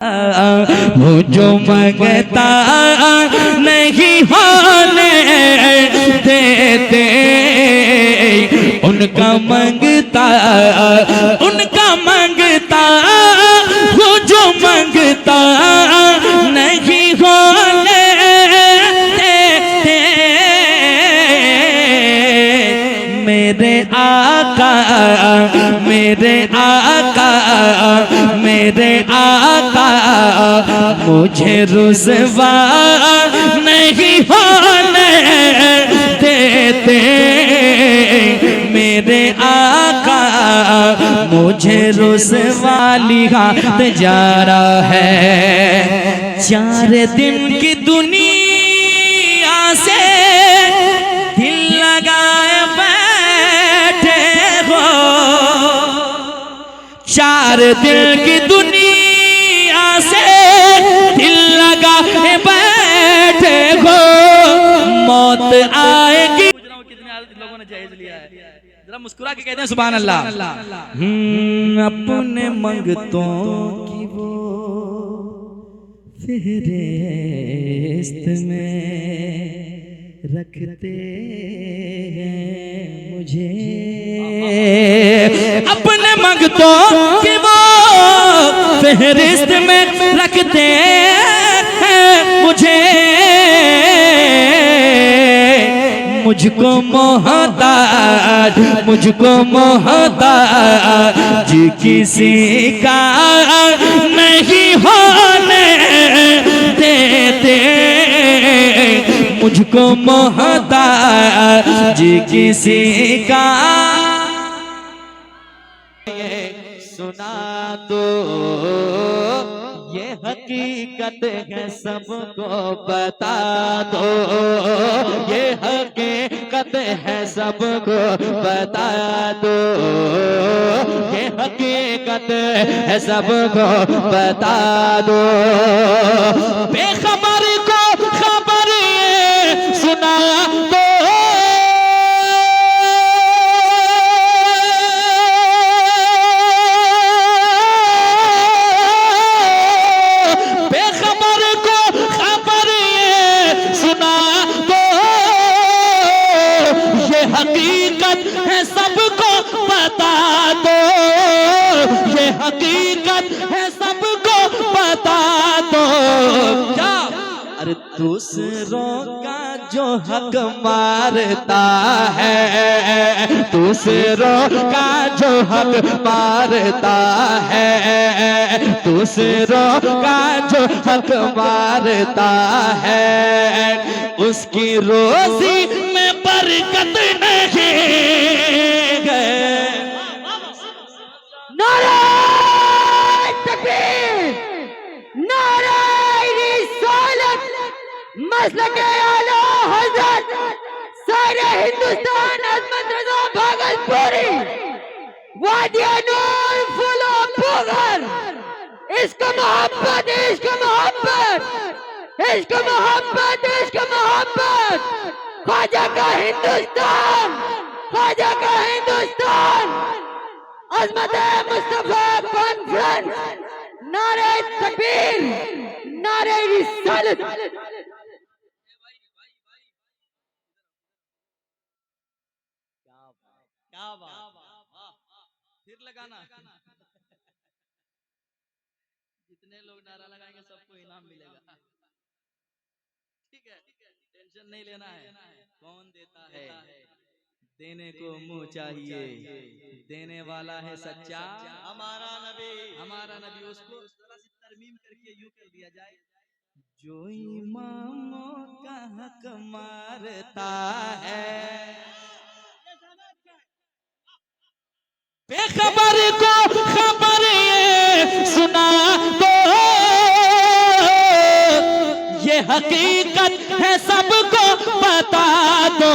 वो जो मंगता नहीं होने देते, उनका मंगता वो जो मंगता नहीं होने देते। मेरे आका मुझे रुसवा नहीं होने देते। मेरे आका मुझे रुसवा लिहात जा रहा है। 4 दिन की दुनिया से दिल लगाए बैठे हो। 4 दिन की दुनिया से दिल लगाए बैठे हो। मौत आएगी। कितने लोगों ने जायज लिया है, जरा मुस्कुरा के कहते हैं सुभान अल्लाह। अपने मंगतों की वो फ़हरिस्त में रखते हैं मुझे। अपने मंगतों की वो फ़हरिस्त में रखते हैं मुझे। मुझको मोहताज किसी का नहीं होने देते। मुझको मोहताज किसी का सुना दो। ये हकीकत है सबको बता दो। ये हकीकत है सबको बता दो। ये हकीकत है सबको बता दो। बेखबर को खबर ये सुना दो। हकीकत है सबको बता दो। ये हकीकत है सबको बता दो। क्या? अरे दूसरों का जो हक मारता है, दूसरों का जो हक मारता है, दूसरों का जो हक मारता है, उसकी रोजी में बरकत नहीं है। नारे तकबीर, नारे रिसालत, मसलके आला हज़रत, सारे हिंदुस्तान, अज़मत रज़ा भागलपुरी, वादिया नूर फूलो पुगर। इश्क मोहब्बत, इश्क मोहब्बत, इश्क मोहब्बत, इश्क मोहब्बत। ख्वाजा का हिंदुस्तान, ख्वाजा का हिंदुस्तान। अज़मत मुस्तफा कॉन्फ्रेंस। नारे तकबीर, नारे रिसालत। क्या बात, फिर लगाना। जितने लोग नारा लगाएंगे सबको इनाम मिलेगा। ठीक है, टेंशन नहीं लेना है। कौन देता है? देने को मुंह चाहिए, देने वाला है सच्चा हमारा नबी। उसको जरा सी तरमीम करके यूं कर दिया जाए। जो इमामों का हक मारता है, बेखबर को खबर ये सुना दो। ये हकीकत है सबको बता दो।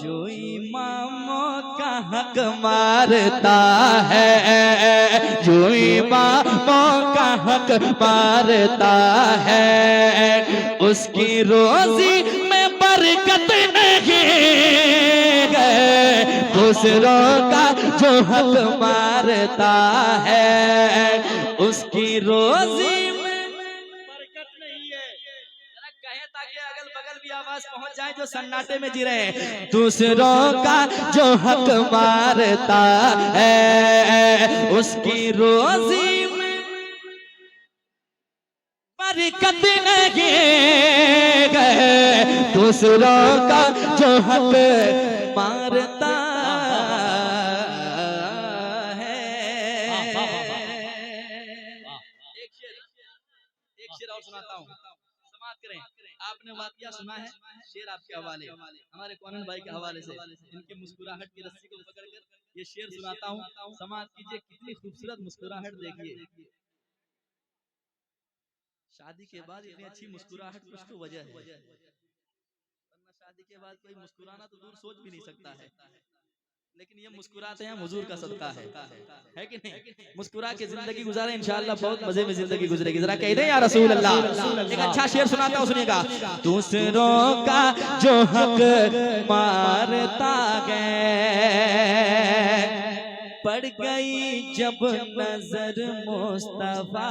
जो इमामों का हक मारता है, जो इमामों का हक मारता है, उसकी रोजी में बरकत नहीं है। दूसरों का जो हक मारता है उसकी रोजी में बरकत नहीं है। जरा कहें ताकि अगल बगल भी आवाज पहुंच जाए जो सन्नाटे में जी रहे हैं। दूसरों का जो हक मारता है उसकी रोजी में बरकत नहीं है। दूसरों का जो हक मारता है। एक शेर और सुनाता हूँ, समाप्त करें। आपने वाक़या सुना है, शेर आपके हवाले, हमारे कौनन भाई के हवाले से इनकी मुस्कुराहट की रस्सी को पकड़कर ये शेर सुनाता हूँ, समाप्त कीजिए। कितनी खूबसूरत मुस्कुराहट देखिए। शादी के बाद इतनी अच्छी मुस्कुराहट कुछ तो वजह है, वरना शादी के बाद कोई मुस्कुराना तो दूर सोच भी नहीं सकता है। लेकिन ये मुस्कुराते हैं हुजूर का सदका है कि नहीं? मुस्कुरा के जिंदगी गुजारे, इंशाअल्लाह बहुत मजे में जिंदगी गुजरेगी। जरा कह दे या रसूल अल्लाह। एक अच्छा शेर सुनाता हूं, सुनिएगा। दूसरों का जो हक मारता गए पड़ गई जब नजर मुस्तफा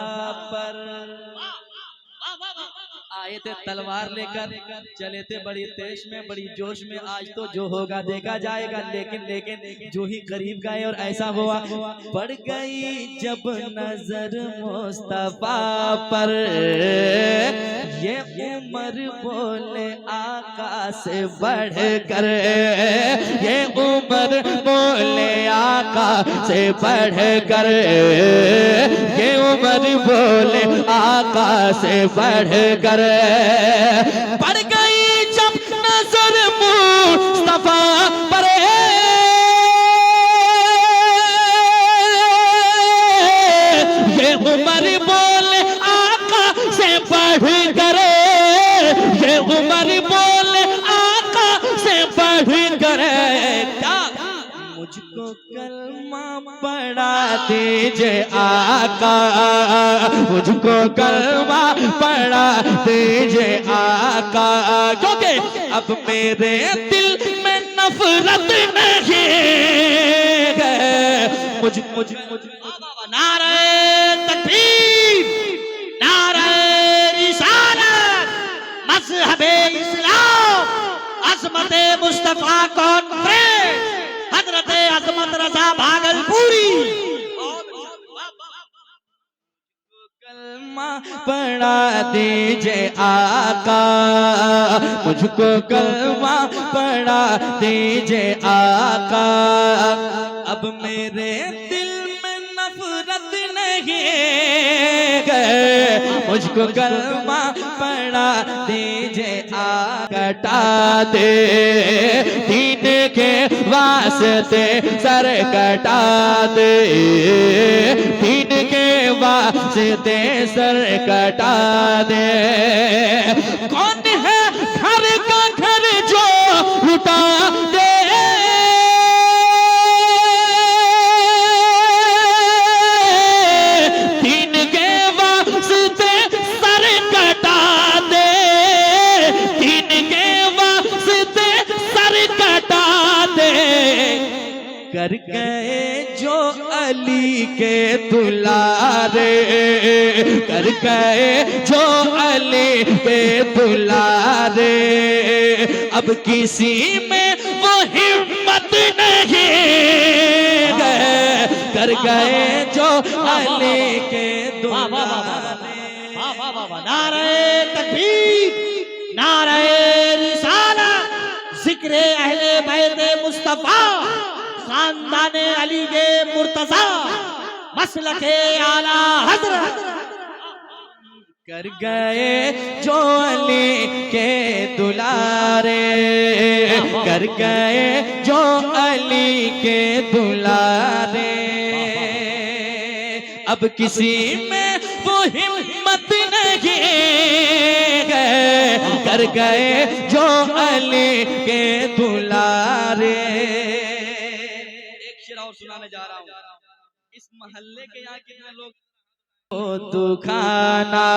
पर। आए थे तलवार लेकर, चले थे बड़ी तेज में, बड़ी जोश में। आज तो जो होगा देखा जाएगा, लेकिन जो ही करीब गए और ऐसा हुआ पड़ गई जब नजर मुस्तफा पर। ये उम्र बोले आका से बढ़कर, ये उम्र बोले आका से बढ़कर, ये उम्र बोले आका से बढ़कर पड़ गई जब नजर मुस्तफा पर। ये उम्र बोले आका से बढ़कर, ये उम्र बोले आका से बढ़कर। क्या मुझको कलमा पढ़ा दीजिए आका, मुझको कलमा पढ़ा दीजिए आका, क्योंकि अब मेरे दिल में नफरत नहीं है। मुझ नारे तकबीर, नारे रिसालत, मज़हबे इस्लाम, अज़मते मुस्तफा कॉन्फ्रेंस, हज़रत अज़मत रज़ा भागलपुरी। कलमा पढ़ा दीजिए आका, मुझको कलमा पढ़ा दीजिए आका। अब मेरे दिल में नफरत नहीं है, मुझको कलमा पढ़ा दीजिए आका। कटा दे दीन के वास्ते सर कटा दे, दीन के वास्ते सर कटा दे। कौन है घर का घर जो लुटा दे, दीन के वास्ते सर कटा दे, दीन के वास्ते सर कटा दे। कर गए जो अली के दुलारे, कर गए जो अली के दुलारे। अब किसी में वो हिम्मत नहीं है, कर गए जो अली के दुलारे। नारे तकबीर, नारे रिसालत, जिक्रे अहले बैते मुस्तफा, खानदाने अली के मुर्तजा, मसलके आला हज़रत। कर गए जो अली के दुलारे, कर गए जो अली के दुलारे। अब किसी में वो हिम्मत नहीं है, कर गए जो अली के दुलारे। और सुनाने जा रहा हूँ। इस मोहल्ले के यहाँ कितने लोग तू खाना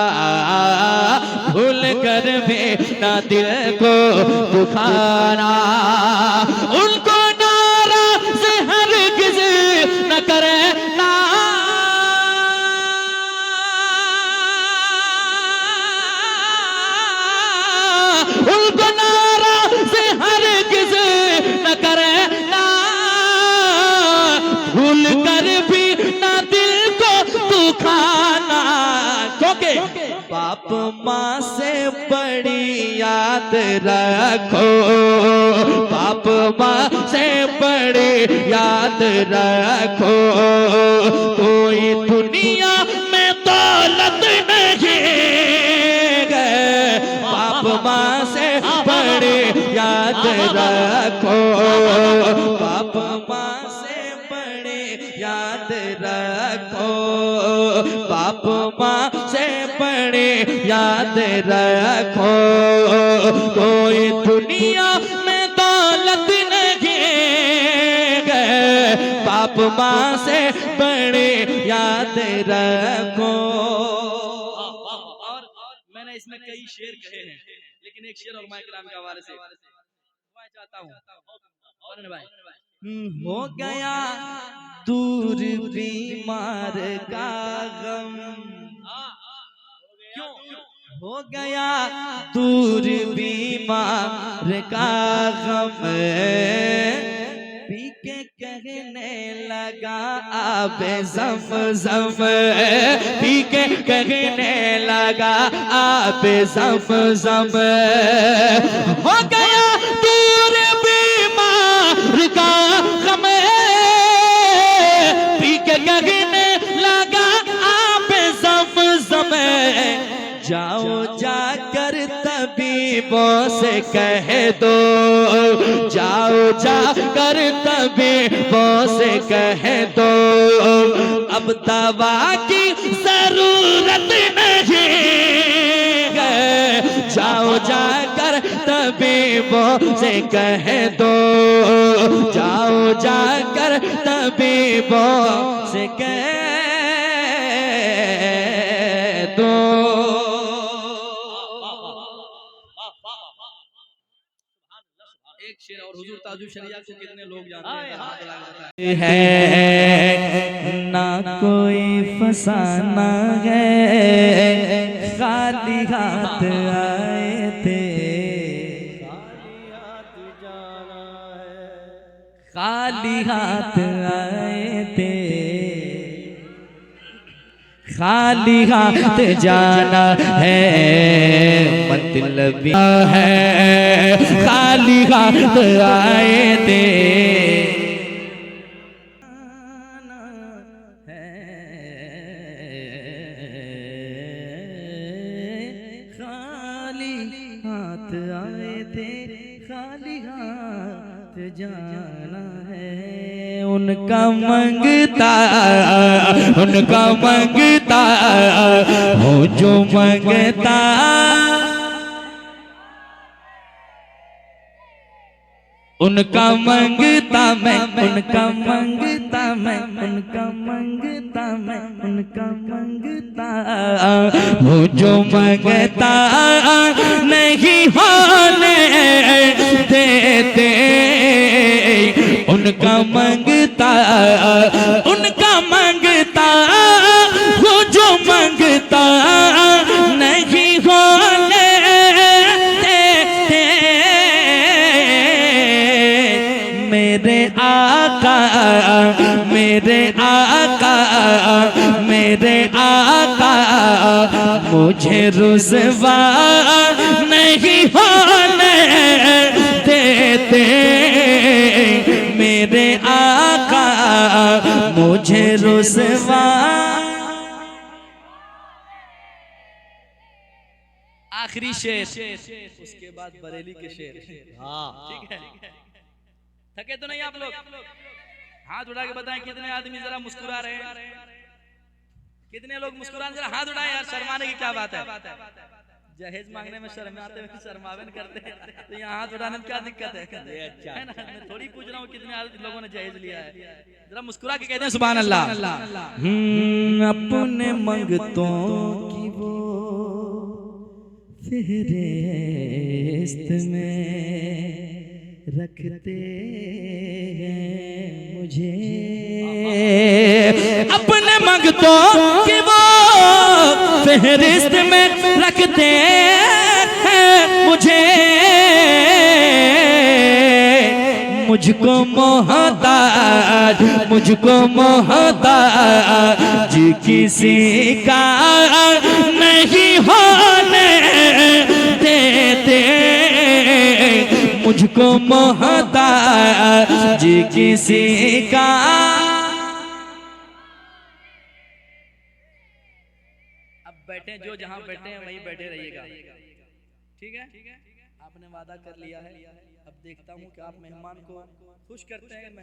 भूल कर भी ना दिल को दुखाना, उनको नारा नाराज हरगिज न करना, भूल कर भी ना दिल को दुखाना, क्योंकि बाप माँ से बड़ी याद रखो, बाप माँ से बड़ी याद रखो, कोई दुनिया में दौलत नहीं है, बाप माँ से बड़ी याद रखो, बाप माँ से बड़ी याद रखो, बाप माँ से बड़ी याद रखो, कोई दुनिया में दौलत नहीं है, बाप माँ से बड़ी याद रखो। और मैंने इसमें कई शेर कहे हैं, लेकिन एक शेर उलमा इकराम के हवाले से मैं चाहता हूँ हो गया दूर बीमार का गम, क्यों हो गया दूर बीमार का गम, पी के कहने लगा आबे ज़म-ज़म, पी के कहने लगा आबे ज़म-ज़म, हो गया दूर बीमार का गम, पी के कहने लगा आबे ज़म-ज़म, जाओ जाकर तबीबों से कह दो, जाओ जाकर तबीबों से कह दो, अब दवा की जरूरत नहीं है, जाओ जाकर तबीबों से कह दो, जाओ जाकर तबीबों से कह दो। एक शेर और हुजूर ताजु शरिया को कितने लोग जानते हैं, ना कोई फसाना है, खाली हाथ आए थे, खाली हाथ आए थे, खाली हाथ जाना है, मतलब है खाली हाथ आए थे, खाली हाथ आए थे, खाली हाथ जाना है, उनका मंगता, उनका मंगता हो जो मंगता, उनका मंगता मैं, उनका मंगता मैं, उनका मंगता मैं, उनका मंगता हो जो मंगता नहीं होने देते, उनका मंगता, उनका मंगता हो जो मंगता नहीं होने देते, मेरे आका, मेरे आका, मेरे आका मुझे रुसवा नहीं होने देते, मेरे आका मुझे रुसवा। आखिरी शेर, उसके बाद बरेली के शेर। हाँ ठीक है, थके तो नहीं आप लोग? हाथ उठा के बताएं कितने आदमी जरा मुस्कुरा रहे हैं, कितने लोग मुस्कुरा, जरा हाथ उठाएं यार, शर्माने की क्या बात है, जहेज मांगने में शर्माते हैं, शर्मावन करते हैं, तो यहाँ हाथ उठाने में क्या दिक्कत है ना? मैं थोड़ी पूछ रहा हूँ कितने लोगों ने जहेज लिया है, जरा मुस्कुरा के कहते हैं सुभान अल्लाह। अपने मंगतों की वो फेहरिस्त में रखते हैं मुझे, अपने मंगतों की वो फेहरिस्त में रखते हैं मुझे, मुझको मोहताज किसी का नहीं होने देते, मुझको मोहताज किसी का। अब बैठे जो जहां बैठे हैं वहीं बैठे रहिएगा, ठीक है? आपने वादा कर लिया है, अब देखता हूं कि आप मेहमान को खुश करते हैं।